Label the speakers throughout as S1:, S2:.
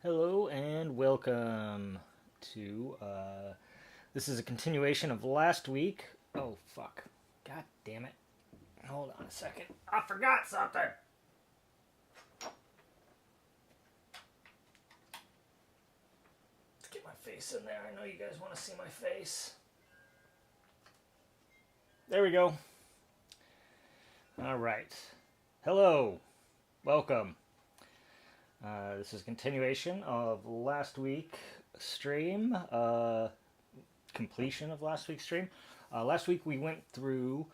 S1: Hello and welcome to, this is a continuation of last week. Oh, fuck. God damn it. Hold on a second. I forgot something. Let's get my face in there. I know you guys want to see my face. There we go. All right. Hello. Welcome. This is a continuation of last week's stream, completion of last week's stream. Last week we went through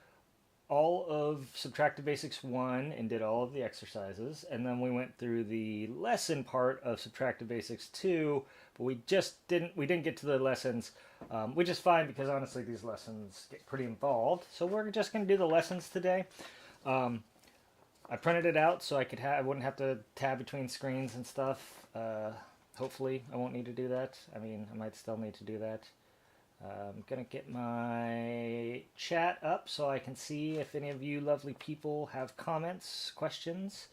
S1: all of Subtractive Basics 1 and did all of the exercises, and then we went through the lesson part of Subtractive Basics 2, but we didn't get to the lessons, which is fine because honestly these lessons get pretty involved, so we're just going to do the lessons today. I printed it out so I wouldn't have to tab between screens and stuff. Hopefully I won't need to do that. I mean, I might still need to do that. I'm going to get my chat up so I can see if any of you lovely people have comments, questions.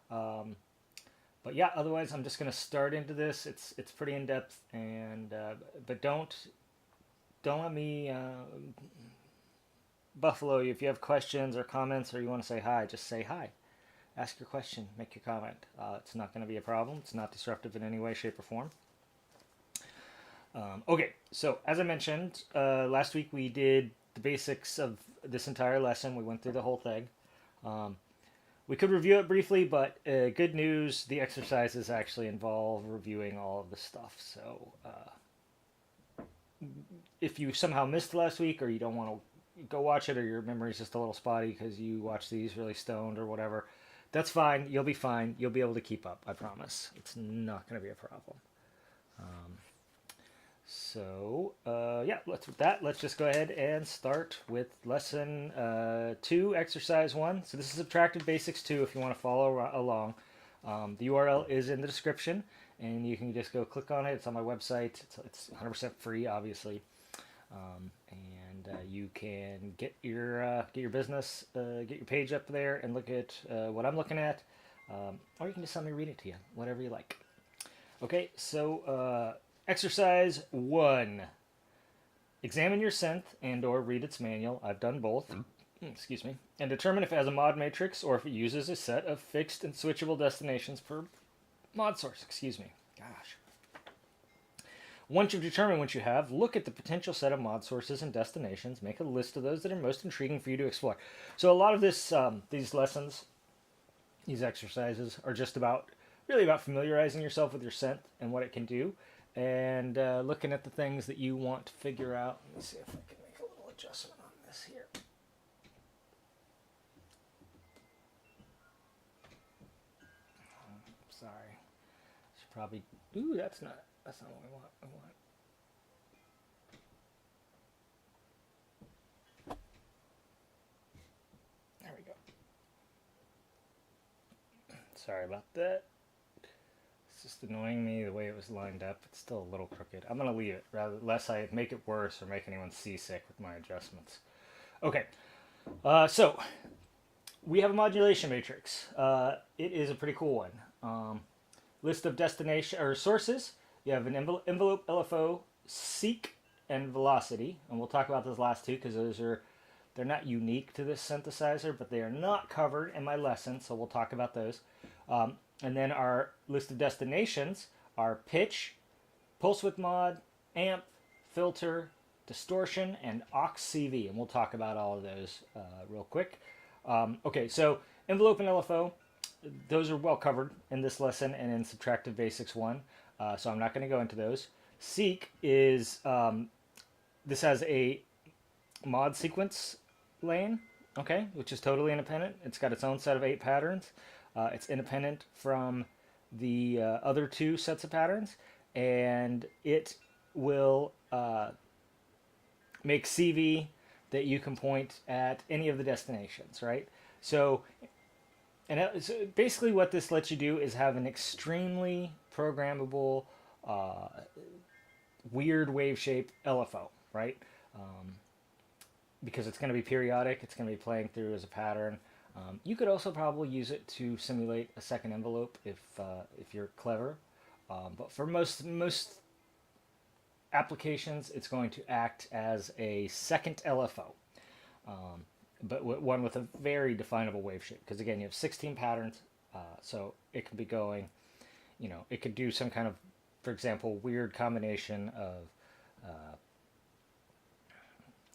S1: But yeah, otherwise I'm just going to start into this. It's pretty in-depth, and but don't let me buffalo you. If you have questions or comments or you want to say hi, just say hi. Ask your question, make your comment. It's not going to be a problem. It's not disruptive in any way, shape, or form. Okay, so as I mentioned, last week we did the basics of this entire lesson. We went through the whole thing. We could review it briefly, but good news, the exercises actually involve reviewing all of the stuff. So if you somehow missed last week, or you don't want to go watch it, or your memory's just a little spotty because you watched these really stoned or whatever, that's fine. You'll be fine. You'll be able to keep up. I promise. It's not going to be a problem. Yeah, let's just go ahead and start with lesson 2, exercise 1. So this is Subtractive Basics 2 if you want to follow along. The URL is in the description, and you can just go click on it. It's on my website. It's 100% free, obviously. You can get your business, get your page up there and look at what I'm looking at, or you can just let me read it to you, whatever you like. Okay, so exercise 1. Examine your synth and or read its manual. I've done both. Excuse me. And determine if it has a mod matrix or if it uses a set of fixed and switchable destinations per mod source. Excuse me. Gosh. Once you've determined what you have, look at the potential set of mod sources and destinations. Make a list of those that are most intriguing for you to explore. So a lot of this, these lessons, these exercises, are just really about familiarizing yourself with your synth and what it can do, and looking at the things that you want to figure out. Let me see if I can make a little adjustment on this here. Sorry. Should probably. Ooh, that's not what we want. There we go. Sorry about that. It's just annoying me the way it was lined up. It's still a little crooked. I'm going to leave it, lest I make it worse or make anyone seasick with my adjustments. Okay, so we have a modulation matrix. It is a pretty cool one. List of destination or sources. You have an envelope, LFO, seek, and velocity, and we'll talk about those last two because they're not unique to this synthesizer, but they are not covered in my lesson, so we'll talk about those. And then our list of destinations are pitch, pulse width mod, amp, filter, distortion, and aux CV, and we'll talk about all of those real quick. Okay, so envelope and LFO, those are well covered in this lesson and in Subtractive Basics 1, so I'm not going to go into those. Seek is, this has a mod sequence lane, okay, which is totally independent. It's got its own set of 8 patterns. It's independent from the other 2 sets of patterns, and it will make CV that you can point at any of the destinations, right? So basically what this lets you do is have an extremely programmable, weird wave shape LFO, right? Because it's going to be periodic, it's going to be playing through as a pattern. You could also probably use it to simulate a second envelope if you're clever. But for most applications, it's going to act as a second LFO, but one with a very definable wave shape. Because again, you have 16 patterns, so it can be going, it could do some kind of, for example, weird combination of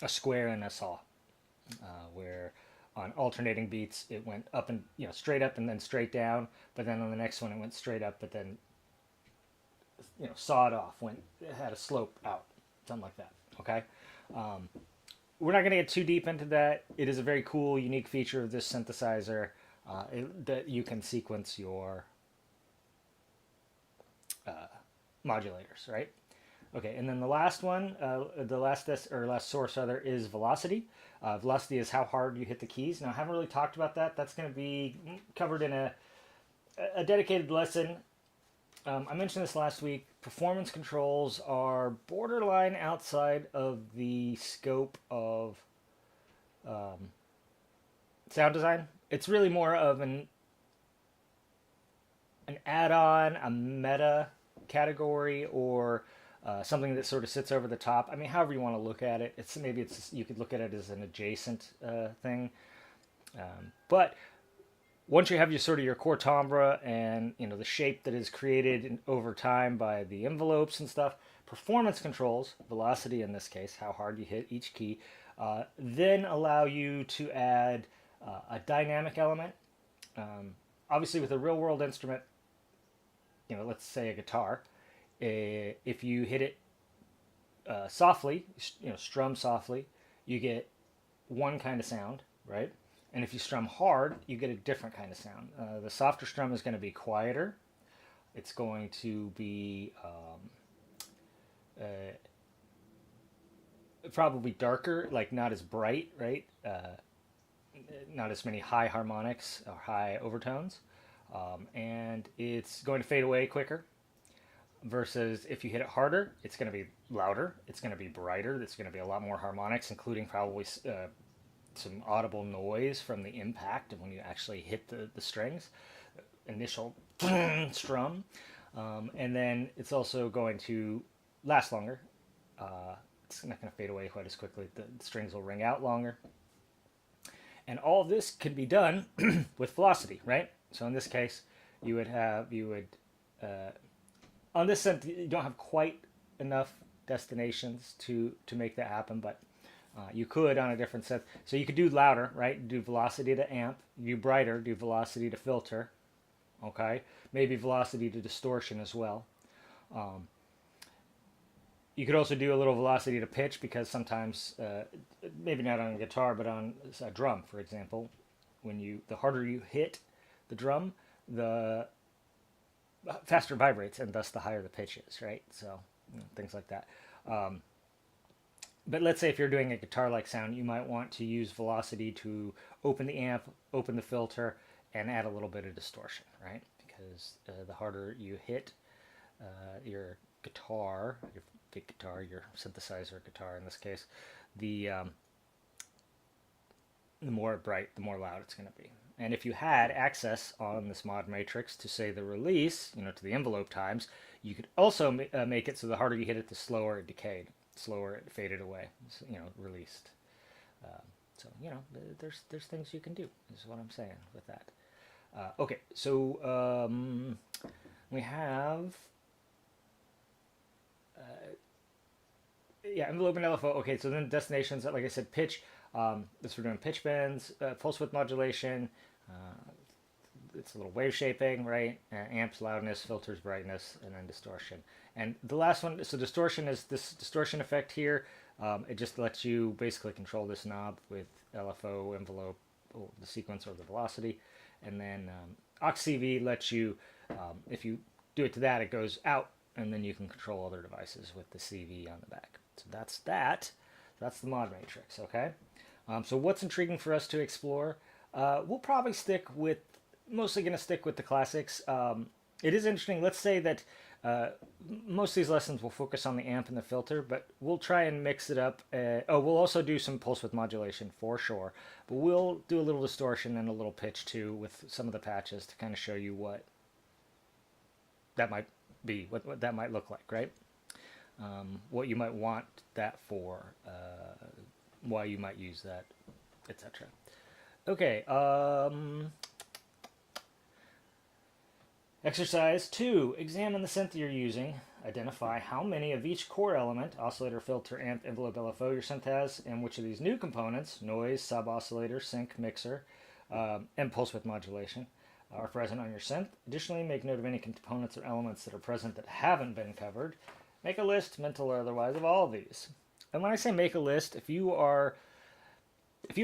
S1: a square and a saw, where on alternating beats it went up and straight up and then straight down, but then on the next one it went straight up, but then sawed off, it had a slope out, something like that. Okay, we're not going to get too deep into that. It is a very cool, unique feature of this synthesizer, that you can sequence your modulators, right? Okay, and then the last one, the last source rather, is velocity. Velocity is how hard you hit the keys. Now, I haven't really talked about that. That's going to be covered in a dedicated lesson. I mentioned this last week. Performance controls are borderline outside of the scope of sound design. It's really more of an add-on, a meta category, or something that sort of sits over the top. I mean, however you want to look at it. You could look at it as an adjacent thing. But once you have your core timbre and the shape that is created over time by the envelopes and stuff, performance controls, velocity in this case, how hard you hit each key, then allow you to add a dynamic element. Obviously, with a real world instrument, let's say a guitar, if you hit it softly, strum softly, you get one kind of sound, right? And if you strum hard, you get a different kind of sound. The softer strum is going to be quieter. It's going to be probably darker, like not as bright, right? Not as many high harmonics or high overtones. And it's going to fade away quicker. Versus if you hit it harder, it's going to be louder. It's going to be brighter. It's going to be a lot more harmonics, including probably some audible noise from the impact of when you actually hit the strings, initial strum, and then it's also going to last longer. It's not going to fade away quite as quickly. The strings will ring out longer, and all of this can be done with velocity, right? So in this case, you would on this synth you don't have quite enough destinations to make that happen, but you could on a different set. So you could do louder, right? Do velocity to amp. Do brighter. Do velocity to filter. Okay? Maybe velocity to distortion as well. You could also do a little velocity to pitch, because sometimes, maybe not on a guitar, but on a drum, for example, the harder you hit the drum, the faster it vibrates, and thus the higher the pitch is, right? So things like that. But let's say if you're doing a guitar-like sound, you might want to use velocity to open the amp, open the filter, and add a little bit of distortion, right? Because the harder you hit your guitar, your big guitar, your synthesizer guitar in this case, the more bright, the more loud it's going to be. And if you had access on this mod matrix to, say, the release, to the envelope times, you could also make it so the harder you hit it, the slower it decayed. Slower it faded away, released. So there's things you can do, is what I'm saying with that. Okay, so we have envelope and LFO. Okay, so then destinations, like I said, pitch. This we're doing pitch bends, pulse width modulation. It's a little wave shaping, right? Amps, loudness, filters, brightness, and then distortion. And the last one, so distortion is this distortion effect here. It just lets you basically control this knob with LFO, envelope, or the sequence, or the velocity. And then aux CV lets you, if you do it to that, it goes out, and then you can control other devices with the CV on the back. So that's that. That's the mod matrix, okay? So what's intriguing for us to explore? We'll probably mostly going to stick with the classics. It is interesting. Let's say that most of these lessons will focus on the amp and the filter, but we'll try and mix it up. We'll also do some pulse width modulation for sure, but we'll do a little distortion and a little pitch too with some of the patches to kind of show you what that might be, what that might look like, right? What you might want that for, why you might use that, etc. Okay, exercise 2. Examine the synth you're using. Identify how many of each core element, oscillator, filter, amp, envelope, LFO, your synth has, and which of these new components, noise, sub-oscillator, sync, mixer, and pulse width modulation, are present on your synth. Additionally, make note of any components or elements that are present that haven't been covered. Make a list, mental or otherwise, of all of these. And when I say make a list, if you're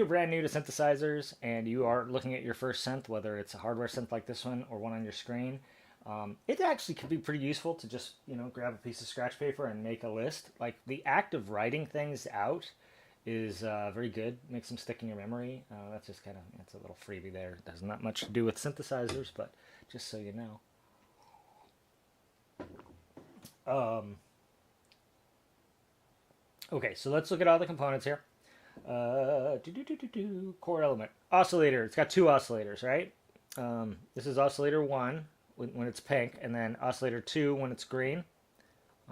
S1: brand new to synthesizers and you are looking at your first synth, whether it's a hardware synth like this one or one on your screen, it actually could be pretty useful to just, grab a piece of scratch paper and make a list. Like, the act of writing things out is very good. Makes them stick in your memory. That's just that's a little freebie there. It has not much to do with synthesizers, but just so you know. Okay, so let's look at all the components here. Core element. Oscillator. It's got 2 oscillators, right? This is oscillator 1 when it's pink, and then oscillator 2 when it's green.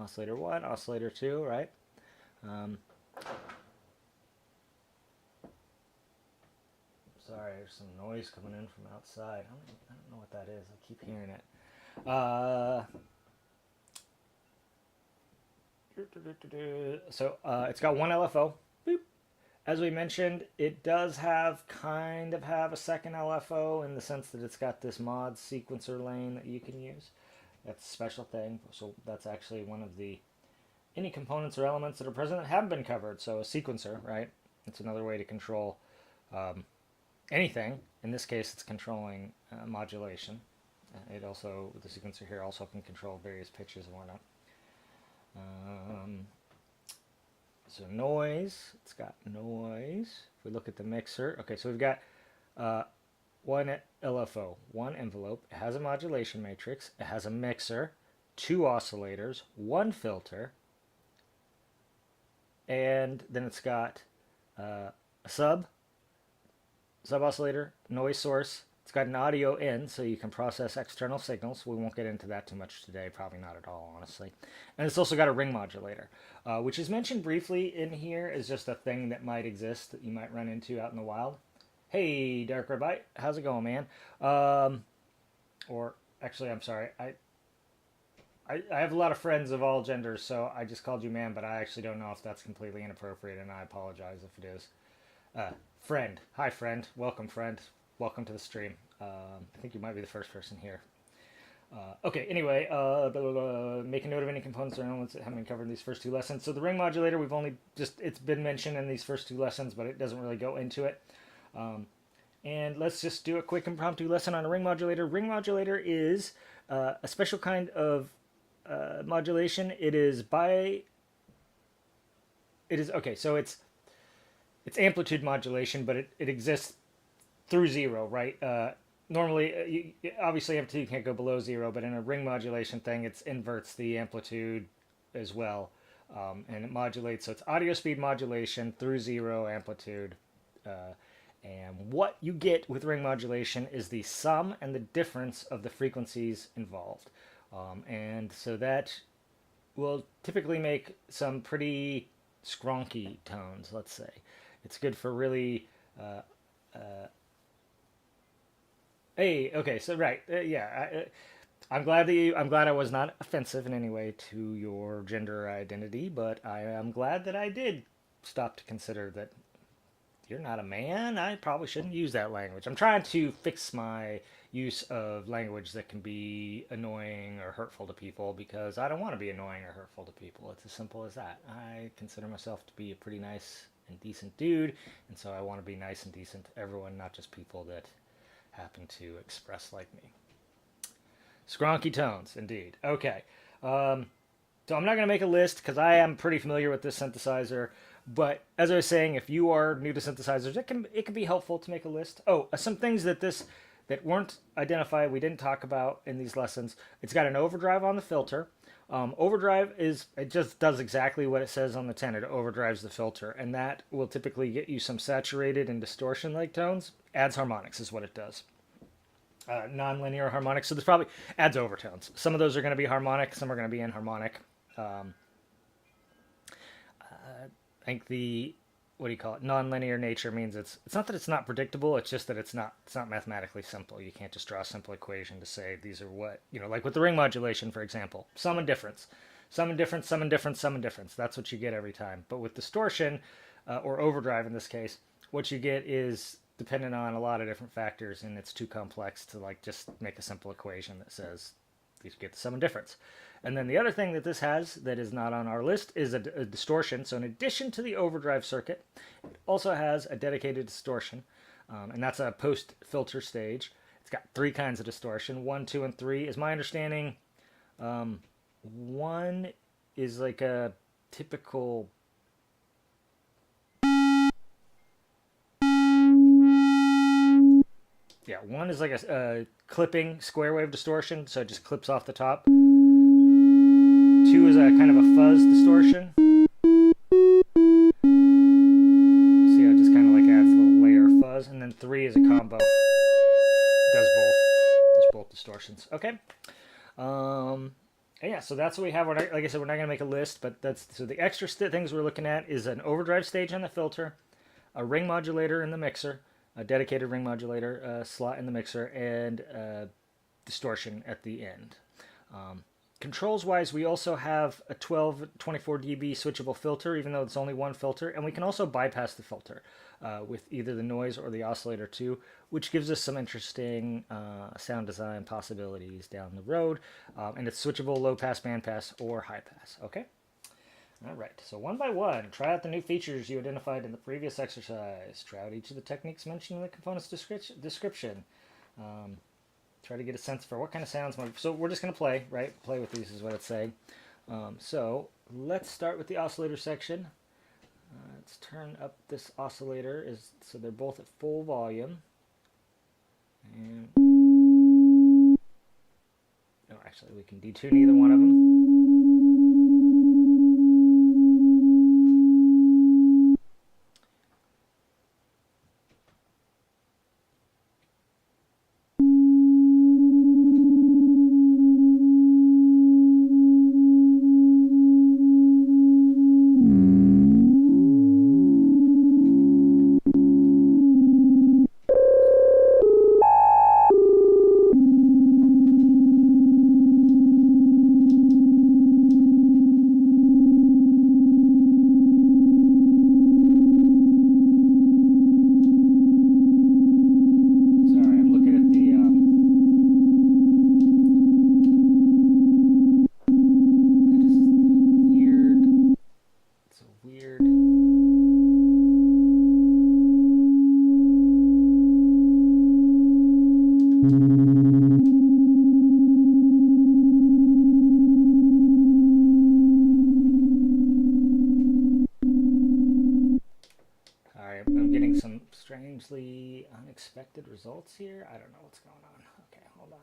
S1: Oscillator 1, oscillator 2, right? Sorry, there's some noise coming in from outside. I don't know what that is. I keep hearing it. So it's got 1 LFO. Boop. As we mentioned, it does have a second LFO in the sense that it's got this mod sequencer lane that you can use. That's a special thing. So that's actually one of any components or elements that are present that haven't been covered. So a sequencer, right? It's another way to control anything. In this case, it's controlling modulation. The sequencer here also can control various pitches and whatnot. So noise, it's got noise. If we look at the mixer, okay, so we've got 1 LFO, 1 envelope. It has a modulation matrix. It has a mixer, 2 oscillators, 1 filter, and then it's got a sub-oscillator, noise source. It's got an audio in, so you can process external signals. We won't get into that too much today, probably not at all, honestly. And it's also got a ring modulator, which is mentioned briefly in here as just a thing that might exist that you might run into out in the wild. Hey, Dark Rebite, how's it going, man? Or actually, I'm sorry, I have a lot of friends of all genders, so I just called you man, but I actually don't know if that's completely inappropriate, and I apologize if it is. Friend, hi friend, welcome friend. Welcome to the stream. I think you might be the first person here. Okay, anyway, make a note of any components or elements that haven't been covered in these first 2 lessons. So the ring modulator, it's been mentioned in these first 2 lessons, but it doesn't really go into it. And let's just do a quick impromptu lesson on a ring modulator. Ring modulator is a special kind of modulation. It's amplitude modulation, but it exists through 0, right? Normally, obviously amplitude can't go below 0, but in a ring modulation thing, it inverts the amplitude as well. And it modulates, so it's audio speed modulation through 0 amplitude. And what you get with ring modulation is the sum and the difference of the frequencies involved. And so that will typically make some pretty skronky tones, let's say. It's good for really... Hey, okay, so right, yeah, I'm glad I was not offensive in any way to your gender identity, but I am glad that I did stop to consider that you're not a man. I probably shouldn't use that language. I'm trying to fix my use of language that can be annoying or hurtful to people because I don't want to be annoying or hurtful to people. It's as simple as that. I consider myself to be a pretty nice and decent dude, and so I want to be nice and decent to everyone, not just people that happen to express like me. Skronky tones, indeed. Okay. So I'm not going to make a list because I am pretty familiar with this synthesizer. But as I was saying, if you are new to synthesizers, it can be helpful to make a list. Oh, some things that weren't identified, we didn't talk about in these lessons. It's got an overdrive on the filter. Overdrive it just does exactly what it says on the tin. It overdrives the filter, and that will typically get you some saturated and distortion-like tones. Adds harmonics is what it does. non-linear harmonic. So this probably adds overtones. Some of those are going to be harmonic, some are going to be inharmonic. I think the, what do you call it, non-linear nature means it's not that it's not predictable, it's just that it's not mathematically simple. You can't just draw a simple equation to say these are what, you know, like with the ring modulation, for example, sum and difference. Sum and difference, sum and difference, sum and difference. That's what you get every time. But with distortion, or overdrive in this case, what you get is dependent on a lot of different factors, and it's too complex to like just make a simple equation that says you get the sum and difference. And then the other thing that this has that is not on our list is a distortion. So in addition to the overdrive circuit, it also has a dedicated distortion, and that's a post-filter stage. It's got 3 kinds of distortion, 1, 2, and 3. Is my understanding, 1 is like a typical... Yeah, 1 is like a clipping square wave distortion, so it just clips off the top. 2 is a kind of a fuzz distortion. See how it just kind of like adds a little layer of fuzz. And then 3 is a combo. Does both. Does both distortions. Okay. Yeah, so that's what we have. Like I said, we're not going to make a list, but that's, so the extra things we're looking at is an overdrive stage on the filter, a ring modulator in the mixer, a dedicated ring modulator slot in the mixer, and distortion at the end. Controls wise, we also have a 24 dB switchable filter, even though it's only one filter, and we can also bypass the filter with either the noise or the oscillator too, which gives us some interesting sound design possibilities down the road. And it's switchable low pass, band pass, or high pass. Okay. All right, so one by one, try out the new features you identified in the previous exercise. Try out each of the techniques mentioned in the component's description. Try to get a sense for what kind of sounds. So we're just going to play, right? Play with these is what it's saying. So let's start with the oscillator section. Let's turn up this oscillator so they're both at full volume. And no, actually, we can detune either one of them. Strangely unexpected results here. I don't know what's going on. Okay, hold on.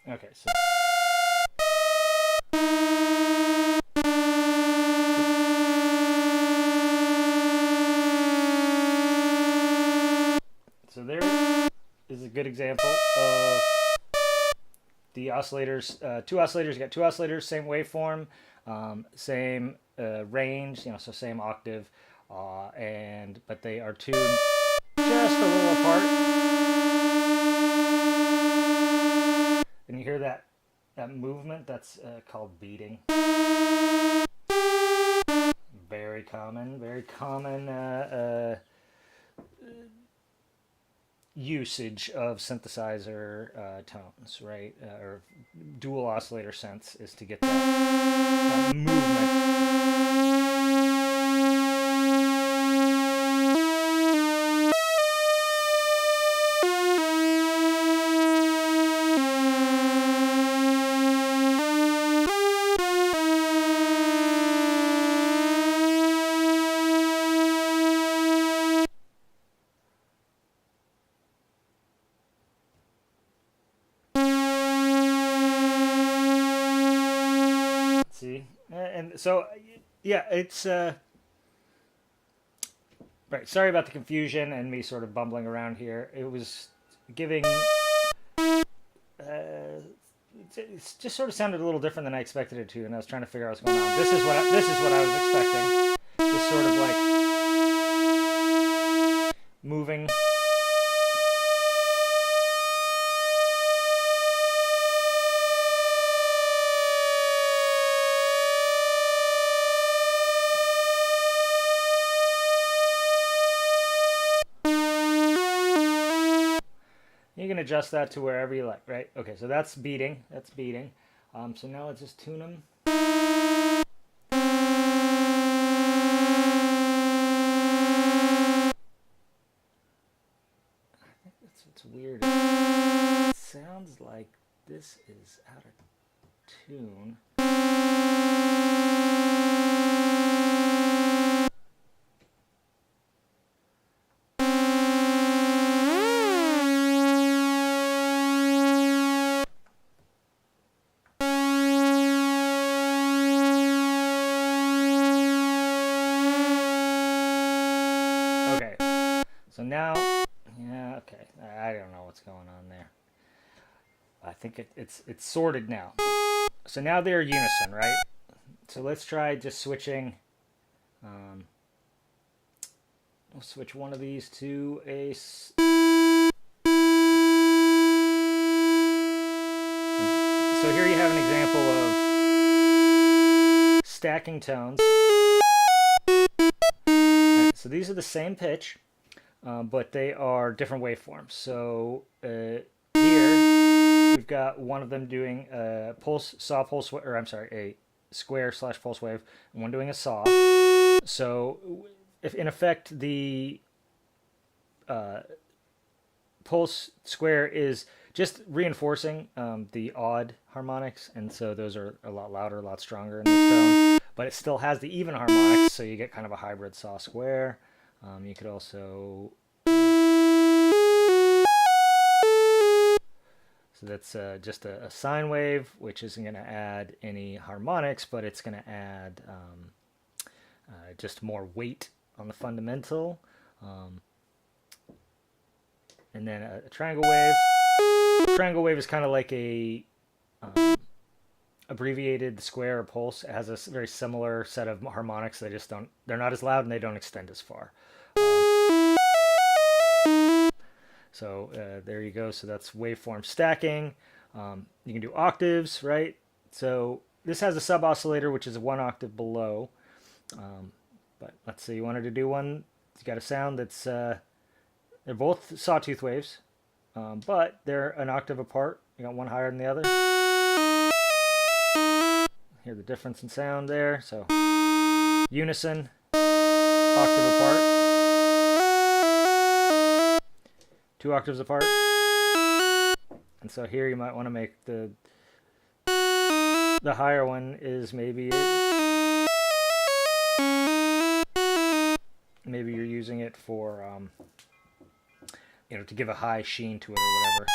S1: Okay, so there is a good example of the oscillators, two oscillators, you got two oscillators, same waveform, same range, so same octave, but they are tuned just a little apart. And you hear that movement, that's called beating. Very common usage of synthesizer tones, right? Or dual oscillator sense is to get that movement. See, and so yeah, it's right. Sorry about the confusion and me sort of bumbling around here. It was giving. It just sort of sounded a little different than I expected it to, and I was trying to figure out what's going on. This is what I was expecting. Just sort of like moving. You can adjust that to wherever you like, right? Okay, so that's beating. So now let's just tune them. I think it's weird. It sounds like this is out of tune. So now, yeah, okay, I don't know what's going on there. I think it's sorted now. So now they're unison, right? So let's try just switching. We'll switch one of these to a. So here you have an example of stacking tones. Right, so these are the same pitch. But they are different waveforms. So here we've got one of them doing a square/pulse wave, and one doing a saw. So if in effect the pulse square is just reinforcing the odd harmonics, and so those are a lot louder, a lot stronger in this tone. But it still has the even harmonics, so you get kind of a hybrid saw square. You could also, so that's just a sine wave, which isn't going to add any harmonics, but it's going to add just more weight on the fundamental. And then a triangle wave. Triangle wave is kind of like a abbreviated square or pulse. It has a very similar set of harmonics. They're not as loud and they don't extend as far. So there you go. So that's waveform stacking. You can do octaves, right? So this has a sub oscillator, which is 1 octave below. But let's say you wanted to do one. You got a sound that's they're both sawtooth waves, but they're an octave apart. You got one higher than the other. Hear the difference in sound there. So unison, octave apart, 2 octaves apart. And so here you might want to make the higher one is maybe you're using it for to give a high sheen to it or whatever.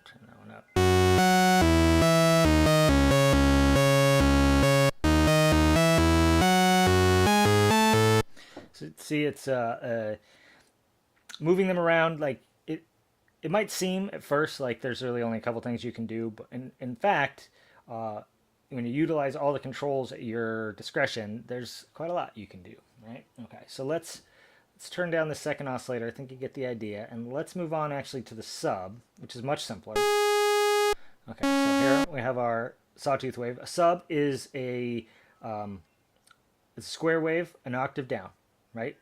S1: Turn that one up. So See, it's moving them around. Like it might seem at first like there's really only a couple things you can do, but in fact, uh, when you utilize all the controls at your discretion, there's quite a lot you can do, right? Okay, so let's turn down the second oscillator. I think you get the idea, and let's move on actually to the sub, which is much simpler. Okay, so here we have our sawtooth wave. A sub is it's a square wave, an octave down, right?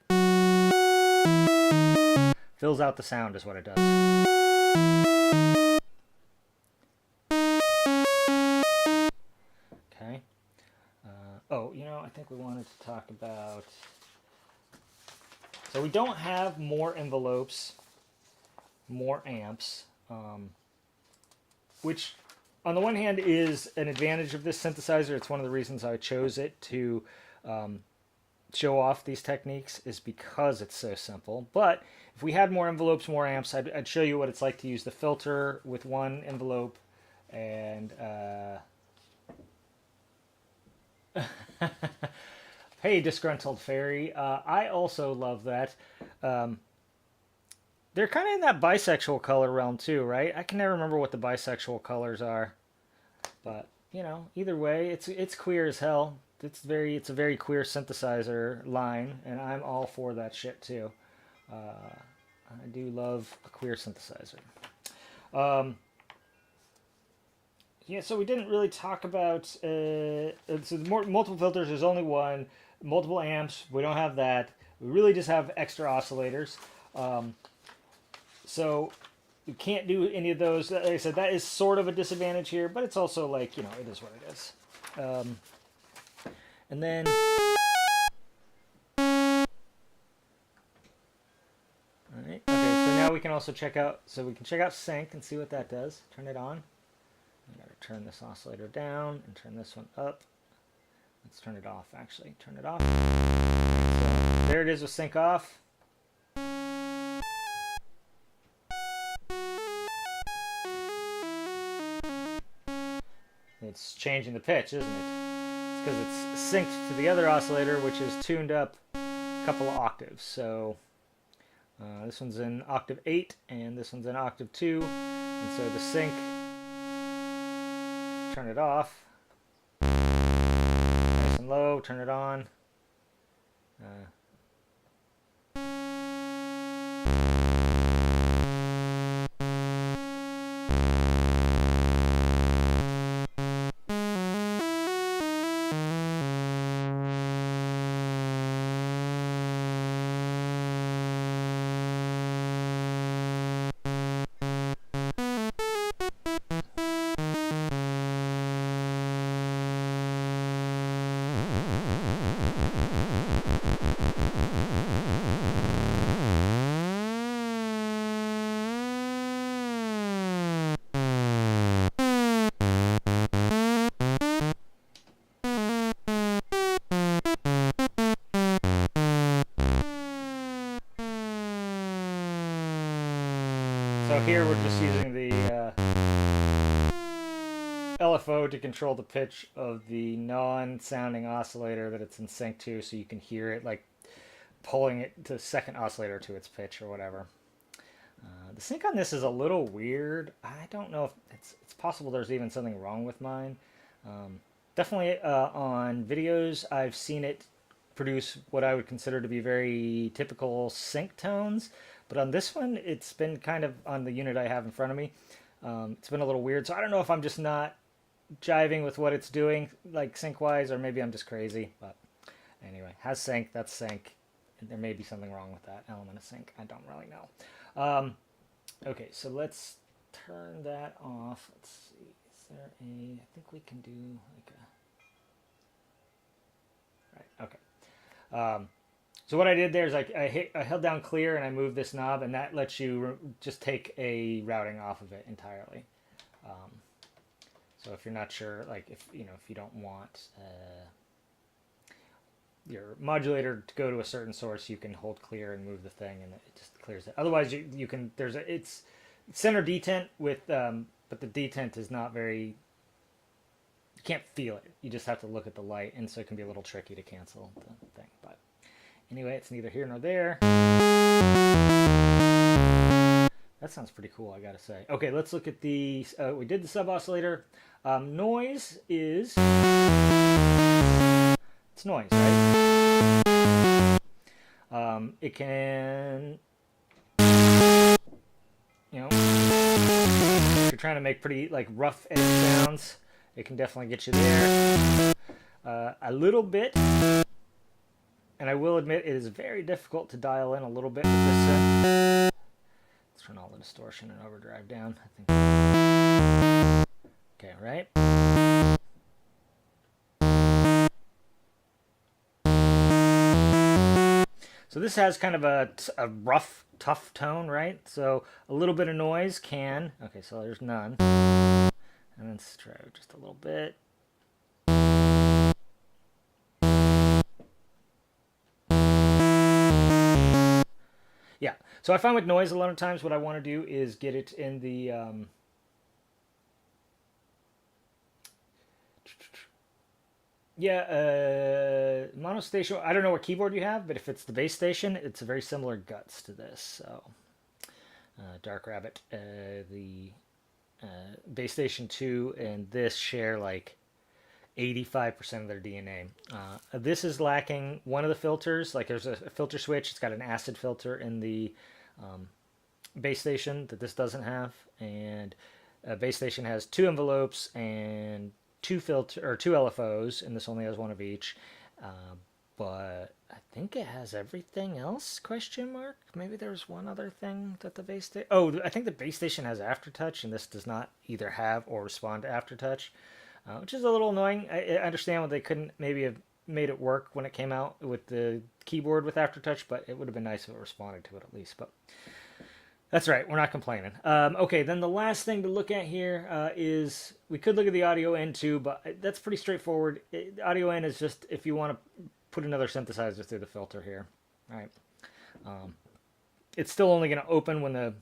S1: Fills out the sound is what it does. Okay. Oh, I think we wanted to talk about... So we don't have more envelopes, more amps, which on the one hand is an advantage of this synthesizer. It's one of the reasons I chose it to show off these techniques, is because it's so simple. But if we had more envelopes, more amps, I'd show you what it's like to use the filter with one envelope and... Hey, Disgruntled Fairy. I also love that. They're kind of in that bisexual color realm too, right? I can never remember what the bisexual colors are. But, either way, it's queer as hell. It's a very queer synthesizer line, and I'm all for that shit too. I do love a queer synthesizer. Yeah, so we didn't really talk about so multiple filters. There's only one. Multiple amps. We don't have that. We really just have extra oscillators. So we can't do any of those. Like I said, that is sort of a disadvantage here, but it's also like, it is what it is. And then... Alright, okay, so now we can also check out sync and see what that does. Turn it on. I gotta turn this oscillator down and turn this one up. Let's turn it off, actually. Turn it off. So there it is with sync off. It's changing the pitch, isn't it? It's because it's synced to the other oscillator, which is tuned up a couple of octaves. So this one's in octave 8, and this one's in octave 2. And so the sync, turn it off. Nice and low, turn it on. So here we're just using the LFO to control the pitch of the non-sounding oscillator that it's in sync to, so you can hear it like pulling it to the second oscillator to its pitch or whatever. The sync on this is a little weird. I don't know if it's possible there's even something wrong with mine. Definitely on videos I've seen it produce what I would consider to be very typical sync tones. But on this one, it's been kind of, on the unit I have in front of me, it's been a little weird. So I don't know if I'm just not jiving with what it's doing, like sync-wise, or maybe I'm just crazy. But anyway, has sync, that's sync. And there may be something wrong with that element of sync. I don't really know. Okay, so let's turn that off. Let's see. Is there I think we can do like a... Right, okay. So what I did there is I held down clear and I moved this knob, and that lets you just take a routing off of it entirely. So if you're not sure, like if you don't want your modulator to go to a certain source, you can hold clear and move the thing, and it just clears it. Otherwise, you can it's center detent with but the detent is not very. You can't feel it. You just have to look at the light, and so it can be a little tricky to cancel the thing, but. Anyway, it's neither here nor there. That sounds pretty cool, I gotta say. Okay, let's look at the, we did the sub-oscillator. Noise is, it's noise, right? It can, you know, if you're trying to make pretty, like, rough edge sounds, it can definitely get you there. A little bit, and I will admit it is very difficult to dial in a little bit with this set. Let's turn all the distortion and overdrive down. I think. Okay, right? So this has kind of a rough, tough tone, right? So a little bit of noise can, okay, so there's none. And then let's try just a little bit. Yeah, so I find with noise a lot of times what I want to do is get it in the mono station. I don't know what keyboard you have, but if it's the bass station, it's a very similar guts to this. So Dark Rabbit, the bass station 2 and this share like 85% of their DNA. This is lacking one of the filters. Like there's a filter switch. It's got an acid filter in the bass station that this doesn't have, and bass station has 2 envelopes and 2 LFOs, and this only has 1 of each. But I think it has everything else? Question mark. Maybe there's one other thing that the bass station. Oh, I think the bass station has aftertouch, and this does not either have or respond to aftertouch. Which is a little annoying. I understand why they couldn't maybe have made it work when it came out with the keyboard with aftertouch, but it would have been nice if it responded to it at least. But that's right, we're not complaining. Okay, then the last thing to look at here is we could look at the audio in too, but that's pretty straightforward. Audio in is just if you want to put another synthesizer through the filter here, right? It's still only going to open when the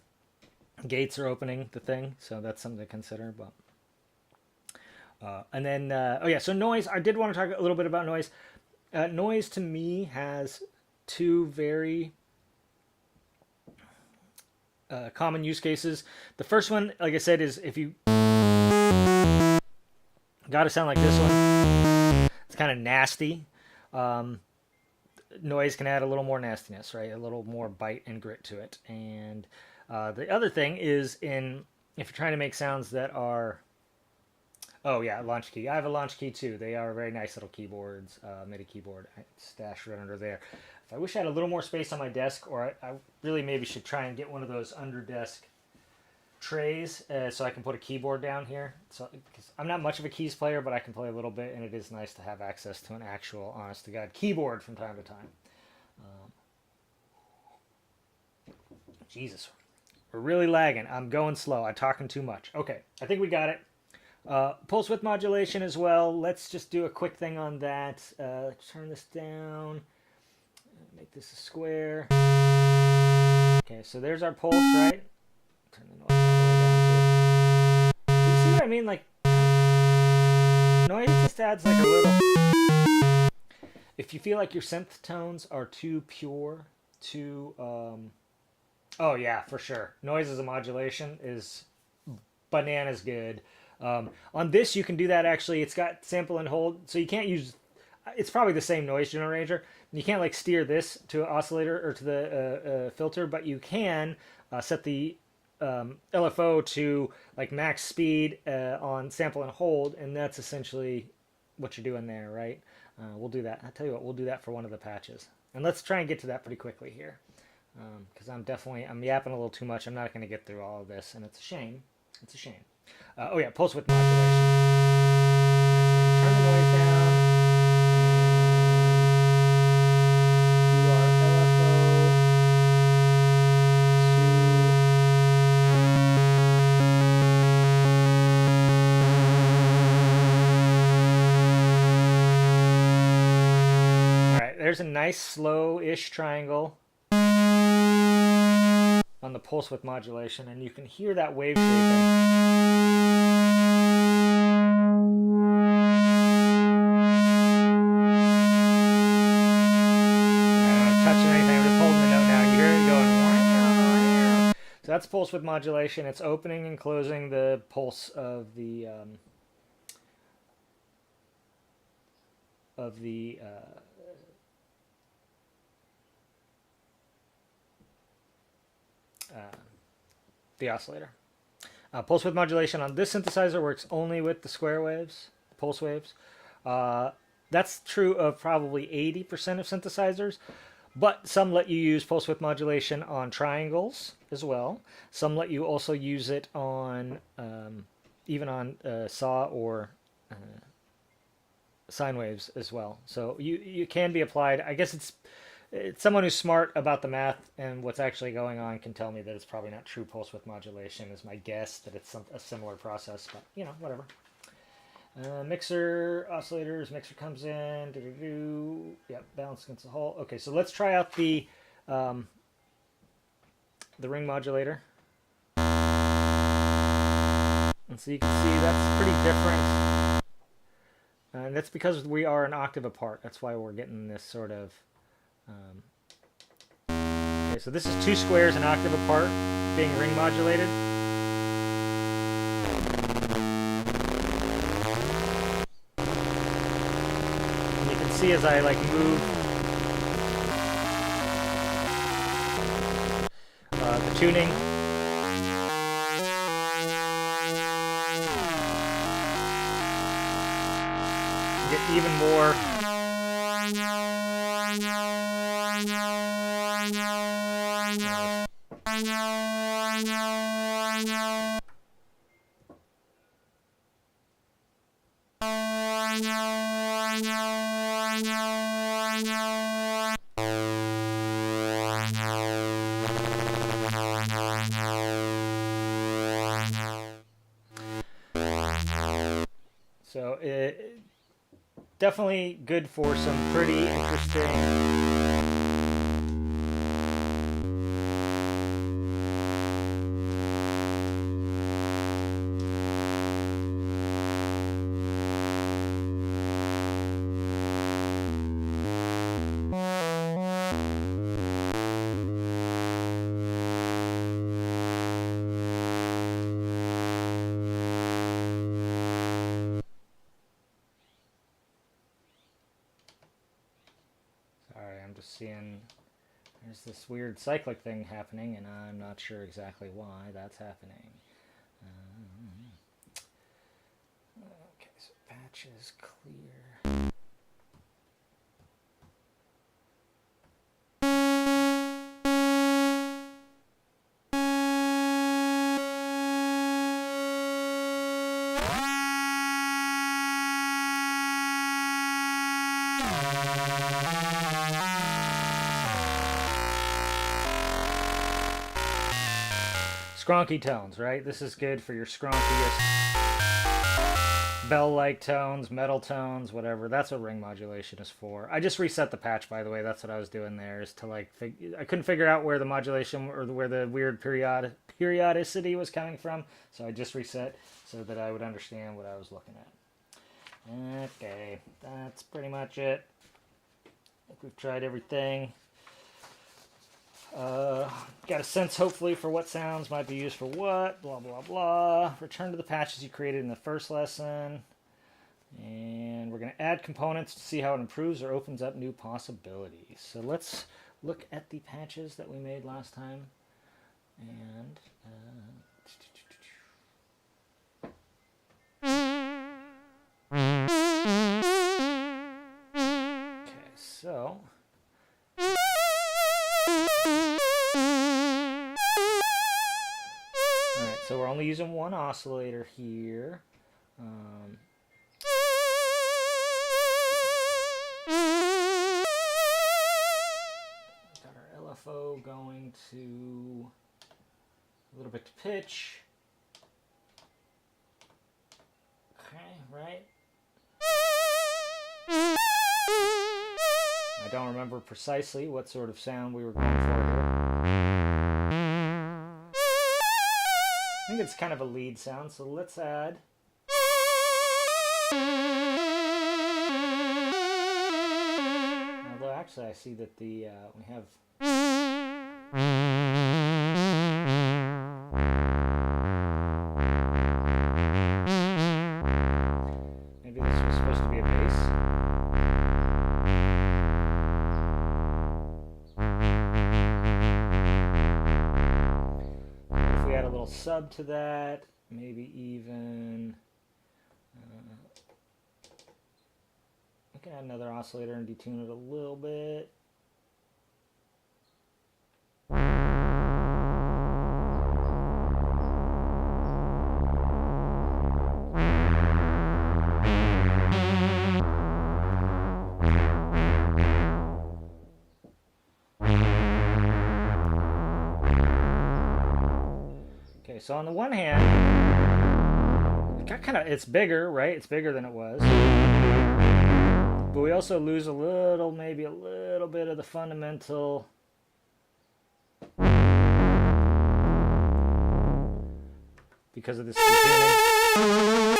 S1: gates are opening the thing, so that's something to consider. But and then, oh yeah, so noise. I did want to talk a little bit about noise. Noise to me has 2 very common use cases. The first one, like I said, is if you got to sound like this one. It's kind of nasty. Noise can add a little more nastiness, right? A little more bite and grit to it. And the other thing is if you're trying to make sounds that are, oh yeah, launch key. I have a launch key too. They are very nice little keyboards, MIDI keyboard. I stashed right under there. If I wish I had a little more space on my desk, or I really maybe should try and get one of those under desk trays so I can put a keyboard down here. So cause I'm not much of a keys player, but I can play a little bit, and it is nice to have access to an actual, honest to God, keyboard from time to time. Jesus, we're really lagging. I'm going slow. I'm talking too much. Okay, I think we got it. Pulse width modulation as well. Let's just do a quick thing on that. Let's turn this down. Make this a square. Okay, so there's our pulse, right? Turn the noise all the way down too. You see what I mean? Like, noise just adds like a little. If you feel like your synth tones are too pure, too, oh yeah, for sure. Noise as a modulation is bananas good. On this, you can do that actually. It's got sample and hold, so you can't use. It's probably the same noise generator. You can't like steer this to an oscillator or to the filter, but you can set the LFO to like max speed on sample and hold, and that's essentially what you're doing there, right? We'll do that. I'll tell you what, we'll do that for one of the patches, and let's try and get to that pretty quickly here, because I'm yapping a little too much. I'm not going to get through all of this, and it's a shame. It's a shame. Oh yeah, pulse width modulation. Turn the noise down. Do our LFO to. All right, there's a nice slow-ish triangle on the pulse width modulation, and you can hear that wave shaping. touching anything. I'm just holding the note now. You hear it going. So that's pulse width modulation. It's opening and closing the pulse of the oscillator. Pulse width modulation on this synthesizer works only with the square waves, the pulse waves. That's true of probably 80% of synthesizers, but some let you use pulse width modulation on triangles as well. Some let you also use it on even on saw or sine waves as well. So you can be applied. I guess it's someone who's smart about the math and what's actually going on can tell me that it's probably not true pulse width modulation is my guess, that it's a similar process, but you know, whatever. Mixer, oscillators, mixer comes in, yep, balance against the hull. Okay, so let's try out the ring modulator. And so you can see that's pretty different. And that's because we are an octave apart. That's why we're getting this sort of... okay, so this is two squares an octave apart being ring modulated. And you can see as I like move the tuning. You get even more. So it definitely good for some pretty interesting seeing there's this weird cyclic thing happening, and I'm not sure exactly why that's happening. Okay, so patch is clear. Skronky tones, right? This is good for your skronkiest bell-like tones, metal tones, whatever. That's what ring modulation is for. I just reset the patch, by the way. That's what I was doing there, is to like, I couldn't figure out where the modulation or where the weird periodicity was coming from, so I just reset so that I would understand what I was looking at. Okay, that's pretty much it. I think we've tried everything. Got a sense, hopefully, for what sounds might be used for what, blah, blah, blah. Return to the patches you created in the first lesson. And we're going to add components to see how it improves or opens up new possibilities. So let's look at the patches that we made last time. And... okay, so... so we're only using one oscillator here. Got our LFO going to a little bit to pitch. Okay, right? I don't remember precisely what sort of sound we were going for here. I think it's kind of a lead sound, so let's add. Although actually, I see that we have. Maybe this was supposed to be a bass. What if we add a little sub to that? Maybe even. We can add another oscillator and detune it a little bit. Okay, so on the one hand, it's bigger, right? It's bigger than it was. But we also lose maybe a little bit of the fundamental because of this detuning.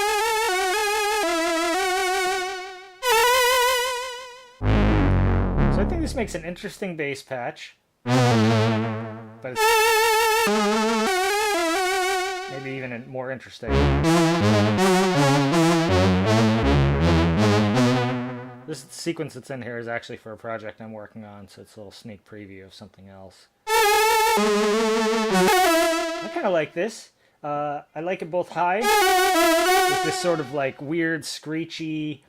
S1: So I think this makes an interesting bass patch, but it's maybe even more interesting. This sequence that's in here is actually for a project I'm working on, so it's a little sneak preview of something else. I kind of like this. I like it both high, with this sort of like weird, screechy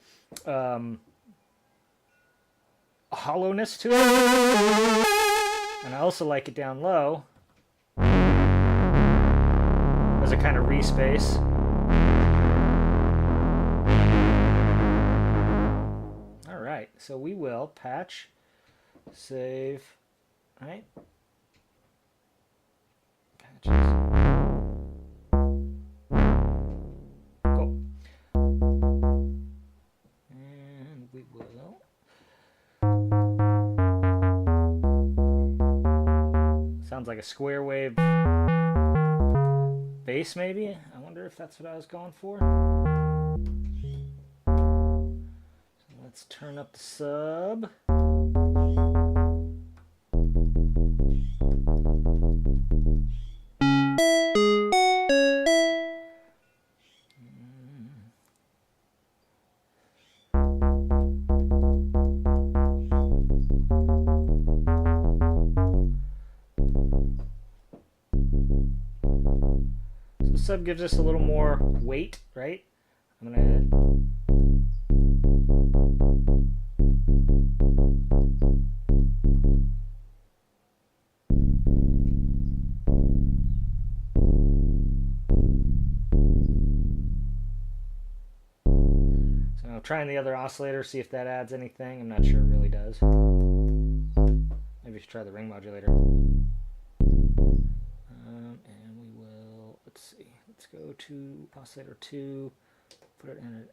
S1: hollowness to it. And I also like it down low as a kind of respace. Alright, so we will patch, save, right? Patches. Go. And we will. Sounds like a square wave bass, maybe? I wonder if that's what I was going for. So let's turn up the sub. Sub gives us a little more weight, right? I'm gonna so trying the other oscillator, see if that adds anything. I'm not sure it really does. Maybe we should try the ring modulator. And we will, let's see, let's go to oscillator 2, put it in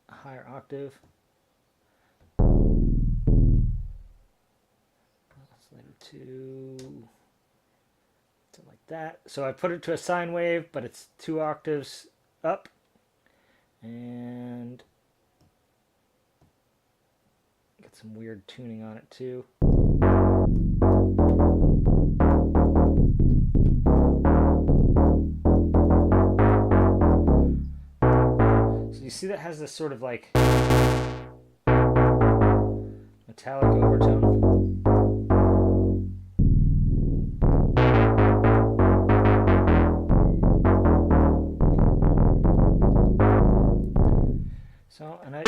S1: a higher octave. Oscillator 2, so like that. So I put it to a sine wave, but it's 2 octaves up. And get some weird tuning on it too. You see that has this sort of like metallic overtone. So, and I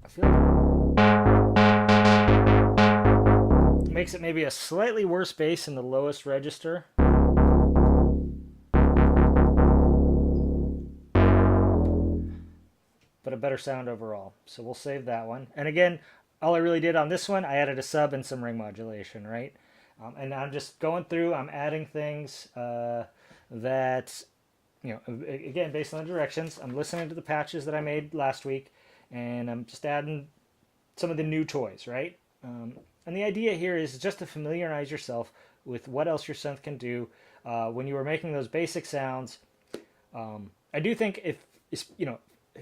S1: feel like it makes it maybe a slightly worse bass in the lowest register. But a better sound overall. So we'll save that one. And again, all I really did on this one, I added a sub and some ring modulation, right? And I'm just going through, I'm adding things that, you know, again, based on the directions. I'm listening to the patches that I made last week, and I'm just adding some of the new toys, right? And the idea here is just to familiarize yourself with what else your synth can do when you are making those basic sounds. I do think if, you know,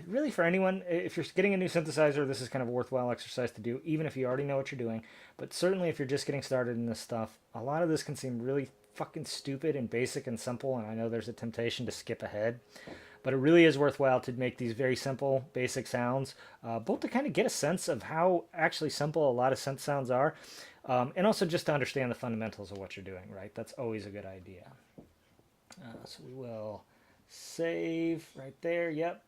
S1: really for anyone, if you're getting a new synthesizer, this is kind of a worthwhile exercise to do, even if you already know what you're doing. But certainly if you're just getting started in this stuff, a lot of this can seem really fucking stupid and basic and simple, and I know there's a temptation to skip ahead. But it really is worthwhile to make these very simple, basic sounds, both to kind of get a sense of how actually simple a lot of synth sounds are, and also just to understand the fundamentals of what you're doing, right? That's always a good idea. So we will save right there. Yep.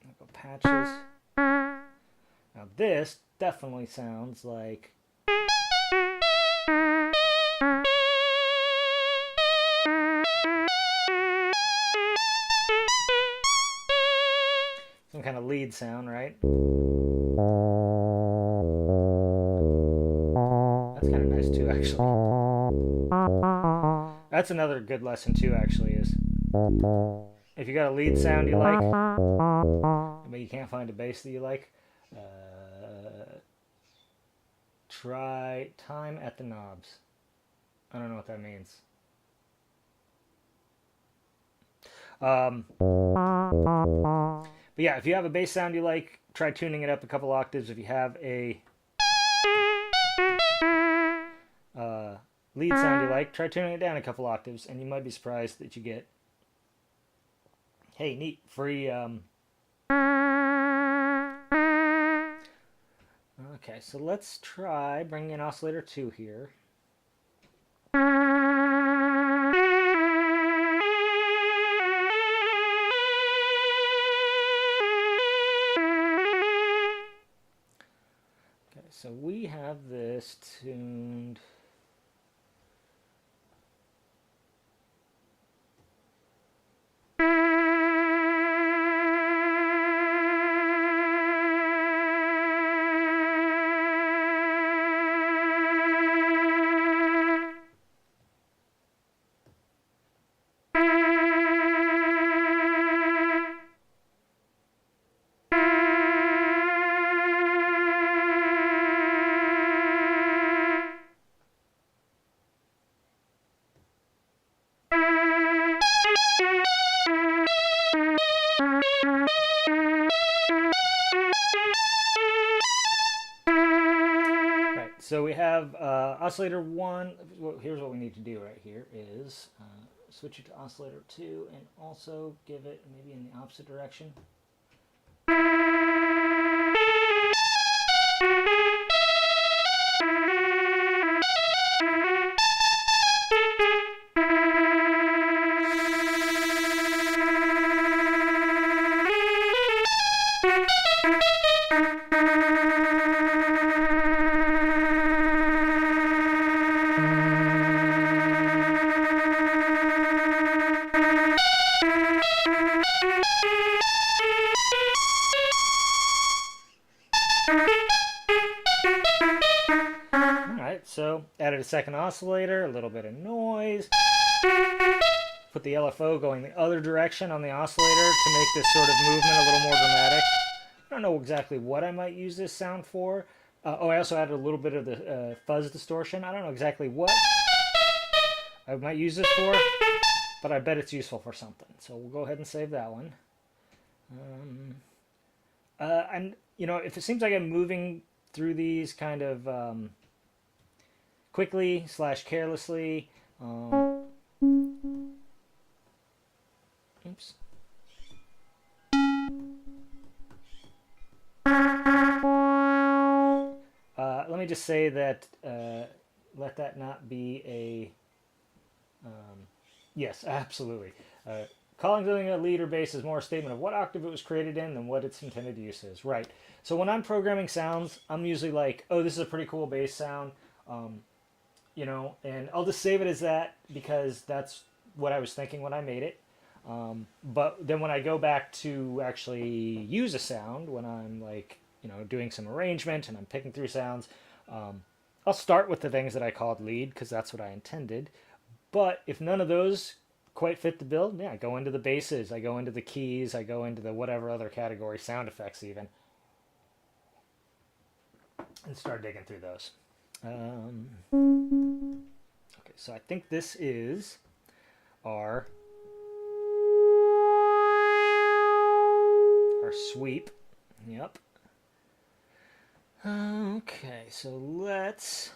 S1: I'll go patches. Now this definitely sounds like some kind of lead sound, right? That's kind of nice too, actually. That's another good lesson too, actually, is if you got a lead sound you like, but you can't find a bass that you like, try time at the knobs. I don't know what that means. But yeah, if you have a bass sound you like, try tuning it up a couple octaves. If you have a lead sound you like, try tuning it down a couple octaves, and you might be surprised that you get, hey, neat, free. Okay, so let's try bringing in oscillator 2 here. Okay, so we have this tuned. So we have oscillator 1. Here's what we need to do right here is switch it to oscillator 2 and also give it maybe in the opposite direction. So added a second oscillator, a little bit of noise. Put the LFO going the other direction on the oscillator to make this sort of movement a little more dramatic. I don't know exactly what I might use this sound for. I also added a little bit of the fuzz distortion. I don't know exactly what I might use this for, but I bet it's useful for something. So we'll go ahead and save that one. And, you know, if it seems like I'm moving through these kind of quickly / carelessly. Oops. Let me just say that let that not be a yes, absolutely. Calling something a lead or bass is more a statement of what octave it was created in than what its intended use is. Right. So when I'm programming sounds, I'm usually like, oh, this is a pretty cool bass sound. You know, and I'll just save it as that because that's what I was thinking when I made it. But then when I go back to actually use a sound, when I'm like, you know, doing some arrangement and I'm picking through sounds, I'll start with the things that I called lead because that's what I intended. But if none of those quite fit the bill, yeah, I go into the basses, I go into the keys, I go into the whatever other category, sound effects even, and start digging through those. Okay, so I think this is our sweep. Yep. Okay, so let's...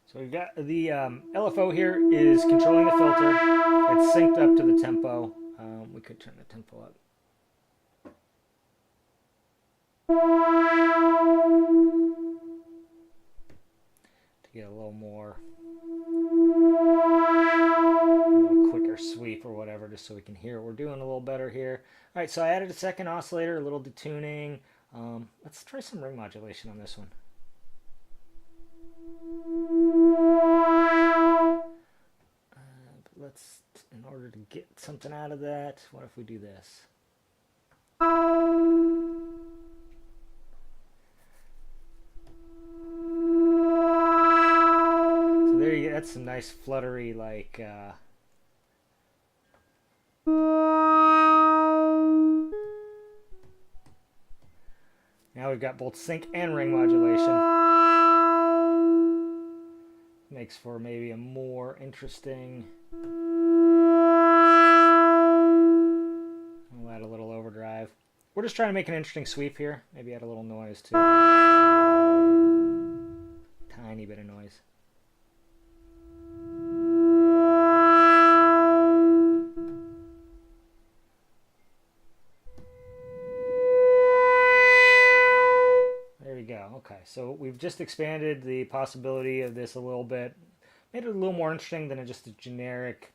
S1: So we've got the LFO here is controlling the filter. It's synced up to the tempo. We could turn the tempo up. To get a little quicker sweep or whatever, just so we can hear what we're doing a little better here. All right, so I added a second oscillator, a little detuning. Let's try some ring modulation on this one. Let's, in order to get something out of that, what if we do this? So there you go. That's some nice fluttery, like, now we've got both sync and ring modulation. Makes for maybe a more interesting... We'll add a little overdrive. We're just trying to make an interesting sweep here. Maybe add a little noise too. Tiny bit of noise. There we go. Okay, so we've just expanded the possibility of this a little bit. Made it a little more interesting than just a generic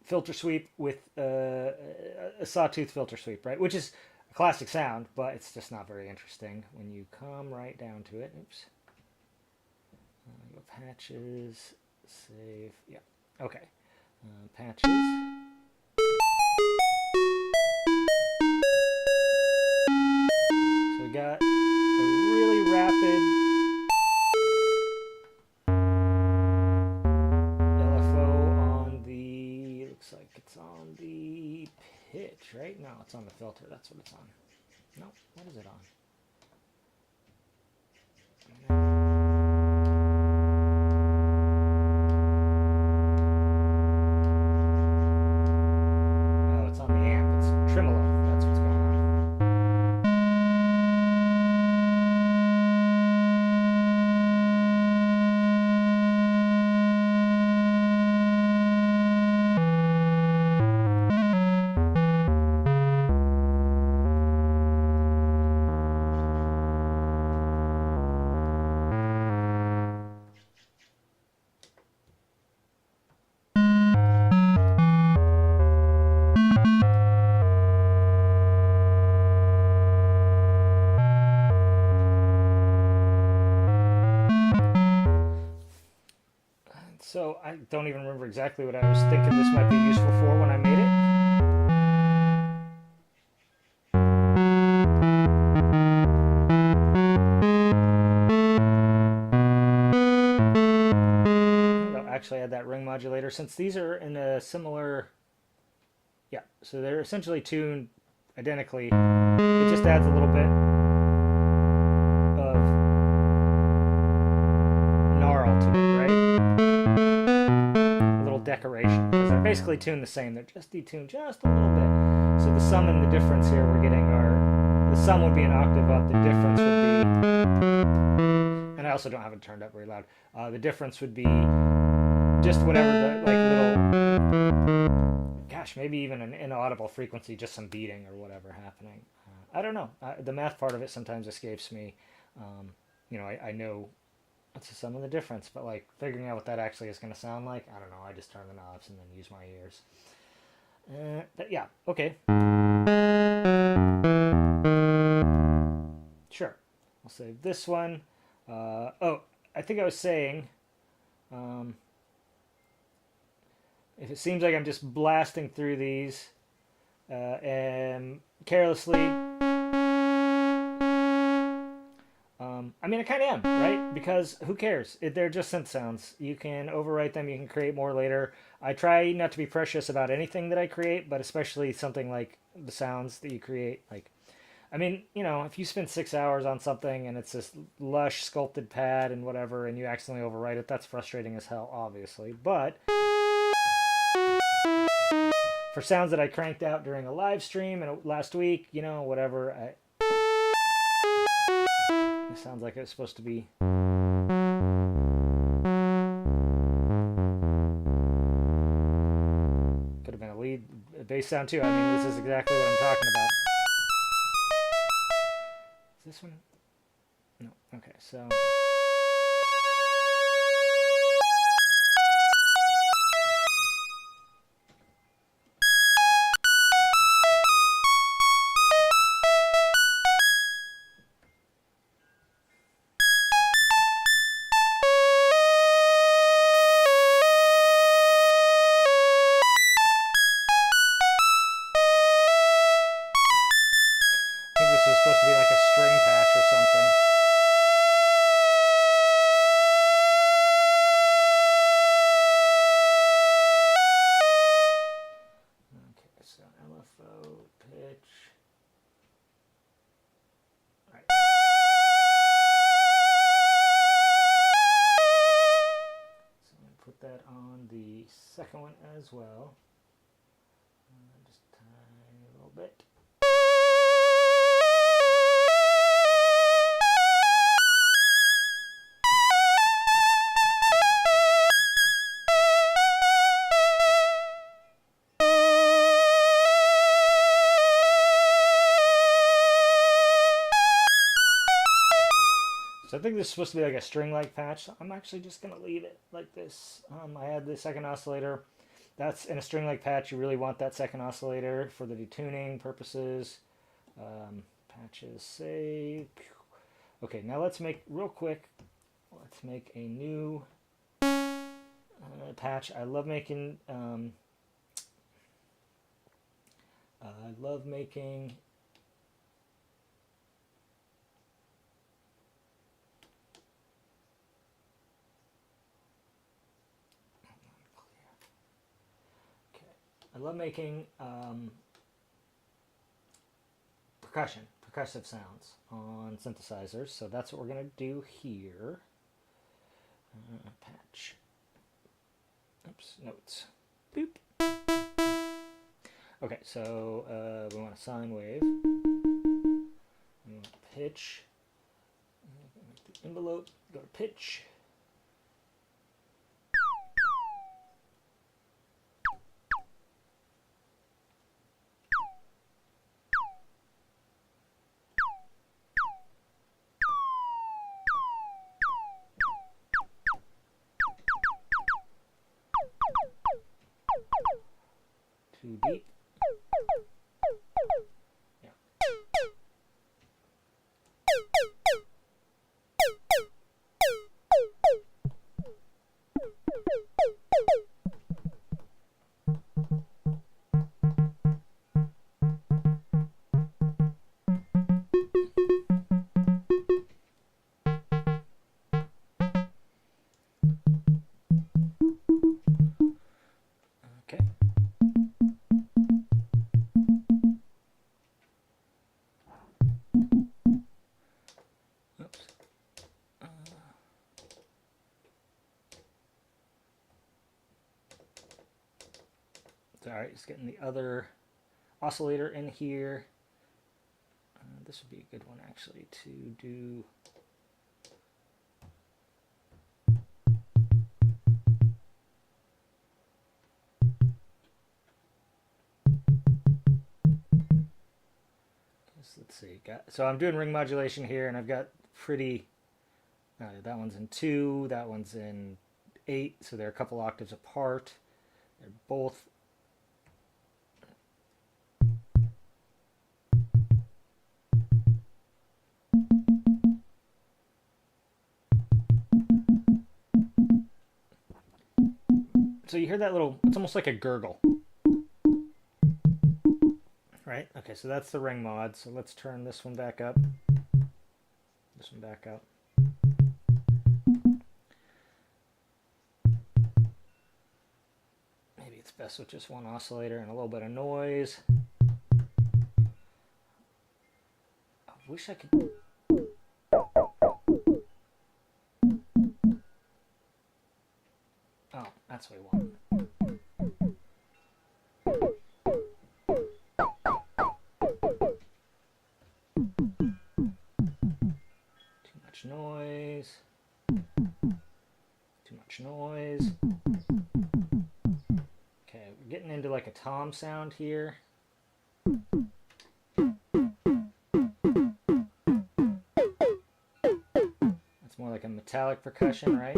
S1: filter sweep with a sawtooth filter sweep, right? Which is a classic sound, but it's just not very interesting when you come right down to it. Oops. Go patches, save, yeah, okay. Patches. So we got a really rapid on the pitch, right? No, it's on the filter. That's what it's on. No, what is it on? Oh, it's on the amp. It's tremolo. That's what's going on. So I don't even remember exactly what I was thinking this might be useful for when I made it. I'll actually add that ring modulator since these are in a similar, yeah, so they're essentially tuned identically. It just adds a little bit of gnarl to it, right? Decoration, because they're basically tuned the same. They're just detuned just a little bit. So the sum and the difference here we're getting are, the sum would be an octave up, the difference would be, and I also don't have it turned up very loud, the difference would be just whatever the, like, little, gosh, maybe even an inaudible frequency, just some beating or whatever happening. I don't know. The math part of it sometimes escapes me. You know, I know what's the sum of the difference, but like figuring out what that actually is going to sound like, I don't know. I just turn the knobs and then use my ears. But yeah, okay. Sure. I'll save this one. Oh, I think I was saying, if it seems like I'm just blasting through these and carelessly, I mean, I kind of am, right? Because who cares? They're just synth sounds. You can overwrite them. You can create more later. I try not to be precious about anything that I create, but especially something like the sounds that you create. Like, I mean, you know, if you spend 6 hours on something and it's this lush sculpted pad and whatever, and you accidentally overwrite it, that's frustrating as hell, obviously. But for sounds that I cranked out during a live stream and last week, you know, whatever, it sounds like it's supposed to be. Could have been a lead a bass sound too. I mean, this is exactly what I'm talking about. Is this one? No. Okay, so. I think this was supposed to be like a string patch or something. Okay, so LFO, pitch. All right. So I'm going to put that on the second one as well. Just a tiny little bit. So I think this is supposed to be like a string-like patch. So I'm actually just going to leave it like this. I had the second oscillator. That's in a string-like patch. You really want that second oscillator for the detuning purposes. Patches save. Okay, now let's make, real quick, let's make a new patch. I love making percussive sounds on synthesizers. So that's what we're going to do here. Patch. Oops, notes. Boop. Okay, so we want a sine wave. We want pitch. Make the envelope, go to pitch. Too deep. Yeah. Okay. Oops. Sorry, just getting the other oscillator in here. This would be a good one actually to do. Let's see. So I'm doing ring modulation here, and I've got pretty. That one's in 2. That one's in 8. So they're a couple octaves apart. They're both. So you hear that little. It's almost like a gurgle. Right? Okay, so that's the ring mod. So let's turn this one back up. this one back out. Maybe it's best with just one oscillator and a little bit of noise. I wish I could... Oh, that's what we want. Too much noise. Too much noise. Okay, we're getting into like a tom sound here. That's more like a metallic percussion, right?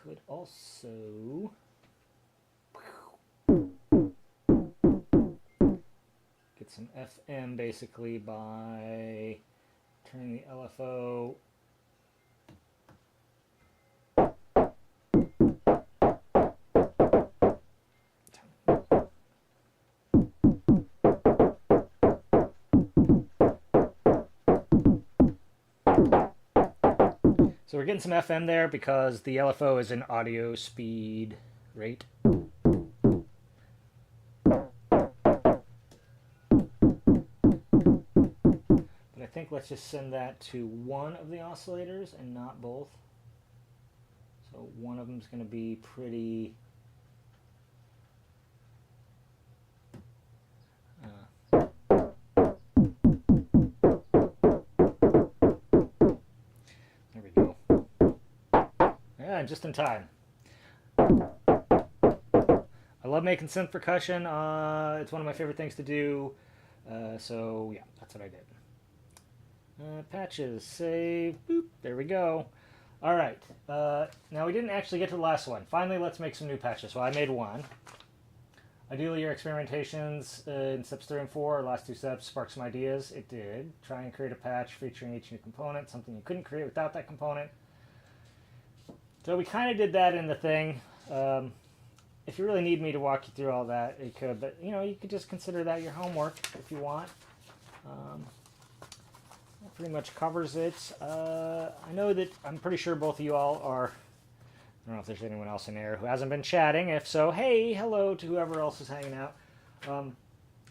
S1: Could also get some FM basically by turning the LFO So we're getting some FM there because the LFO is an audio speed rate. But I think let's just send that to one of the oscillators and not both. So one of them is going to be pretty... There we go. Yeah, just in time. I love making synth percussion. It's one of my favorite things to do. So yeah, that's what I did. Patches, save, boop, there we go. All right, now we didn't actually get to the last one. Finally, let's make some new patches. Well, I made one. Ideally, your experimentations in steps 3 and 4, last 2 steps, spark some ideas. It did. Try and create a patch featuring each new component, something you couldn't create without that component. So we kind of did that in the thing. If you really need me to walk you through all that, you could, but you could just consider that your homework if you want. That pretty much covers it. I know that I'm pretty sure both of you all are... I don't know if there's anyone else in there who hasn't been chatting. If so, hey, hello to whoever else is hanging out. I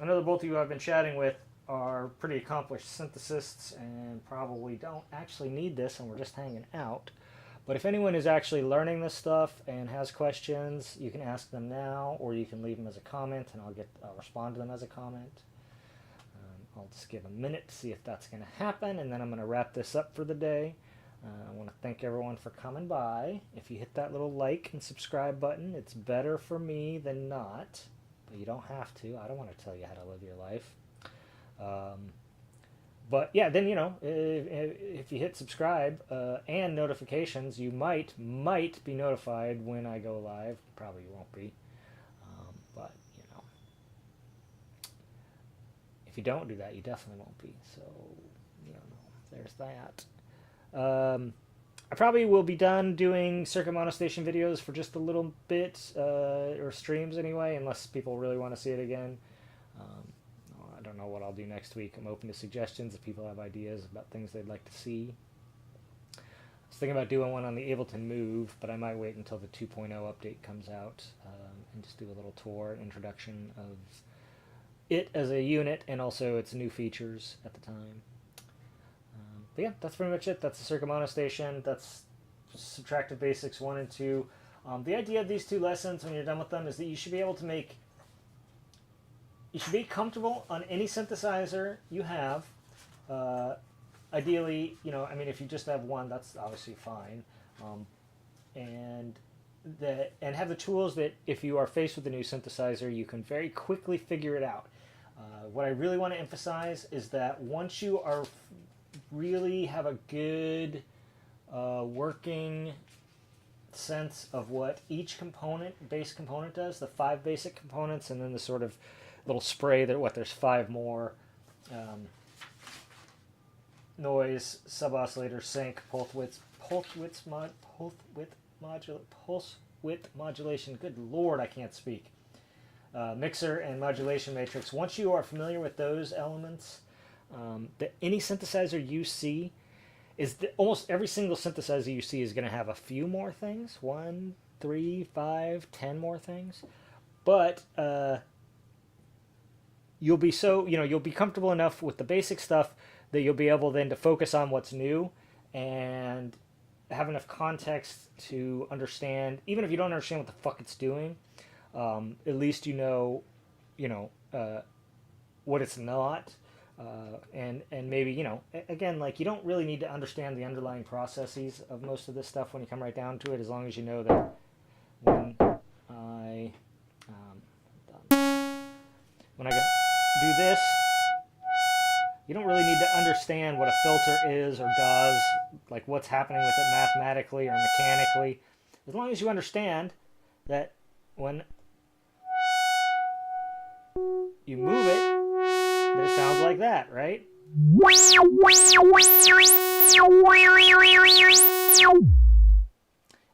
S1: know that both of you I've been chatting with are pretty accomplished synthesists and probably don't actually need this and we're just hanging out. But if anyone is actually learning this stuff and has questions, you can ask them now or you can leave them as a comment and I'll respond to them as a comment. I'll just give a minute to see if that's going to happen and then I'm going to wrap this up for the day. I want to thank everyone for coming by. If you hit that little like and subscribe button, it's better for me than not. But you don't have to. I don't want to tell you how to live your life. But yeah, then, if you hit subscribe and notifications, you might be notified when I go live. Probably won't be. But, if you don't do that, you definitely won't be. So, there's that. I probably will be done doing Circuit Monostation videos for just a little bit, or streams anyway, unless people really want to see it again. I don't know what I'll do next week. I'm open to suggestions if people have ideas about things they'd like to see. I was thinking about doing one on the Ableton Move, but I might wait until the 2.0 update comes out and just do a little tour, introduction of it as a unit and also its new features at the time. But yeah, that's pretty much it. That's the Circuit Monostation. That's Subtractive Basics 1 and 2. The idea of these 2 lessons, when you're done with them, is that you should be able to make... You should be comfortable on any synthesizer you have. Ideally, if you just have one, that's obviously fine. And have the tools that if you are faced with a new synthesizer, you can very quickly figure it out. What I really want to emphasize is that once you are... really have a good working sense of what each base component does, the 5 basic components, and then the sort of little spray. There's 5 more. Noise, sub-oscillator, sync, pulse width modulation. Good Lord, I can't speak. Mixer and modulation matrix. Once you are familiar with those elements, any synthesizer you see almost every single synthesizer you see is going to have a few more things. 1, 3, 5, 10 more things. But you'll be you'll be comfortable enough with the basic stuff that you'll be able then to focus on what's new and have enough context to understand, even if you don't understand what the fuck it's doing, at least you know what it's not, and maybe again, like, you don't really need to understand the underlying processes of most of this stuff when you come right down to it, as long as you know that when I do this, you don't really need to understand what a filter is or does, like what's happening with it mathematically or mechanically, as long as you understand that when you move it, that it sounds like that, right?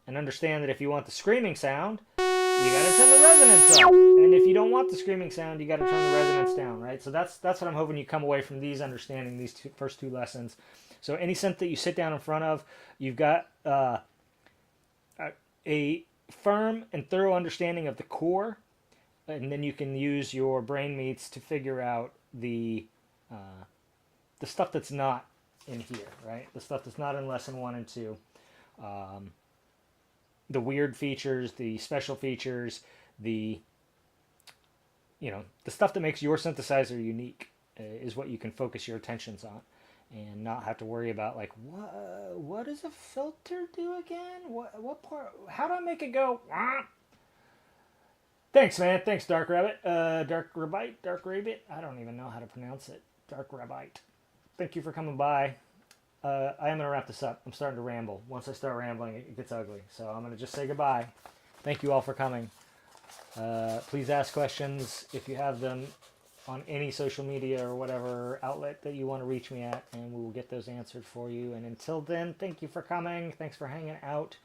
S1: And understand that if you want the screaming sound, you gotta turn the resonance up. And if you don't want the screaming sound, you gotta turn the resonance down, right? So that's what I'm hoping you come away from these understanding, these first 2 lessons. So any synth that you sit down in front of, you've got a firm and thorough understanding of the core, and then you can use your brain meats to figure out the stuff that's not in here, right? The stuff that's not in lesson 1 and 2. The weird features, the special features, the stuff that makes your synthesizer unique is what you can focus your attentions on, and not have to worry about, like, what does a filter do again? What part? How do I make it go? Thanks, man. Thanks, Dark Rabbit. Dark Rabbit. I don't even know how to pronounce it. Dark Rabbit. Thank you for coming by. I am going to wrap this up. I'm starting to ramble. Once I start rambling, it gets ugly. So I'm going to just say goodbye. Thank you all for coming. Please ask questions if you have them on any social media or whatever outlet that you want to reach me at, and we will get those answered for you. And until then, thank you for coming. Thanks for hanging out.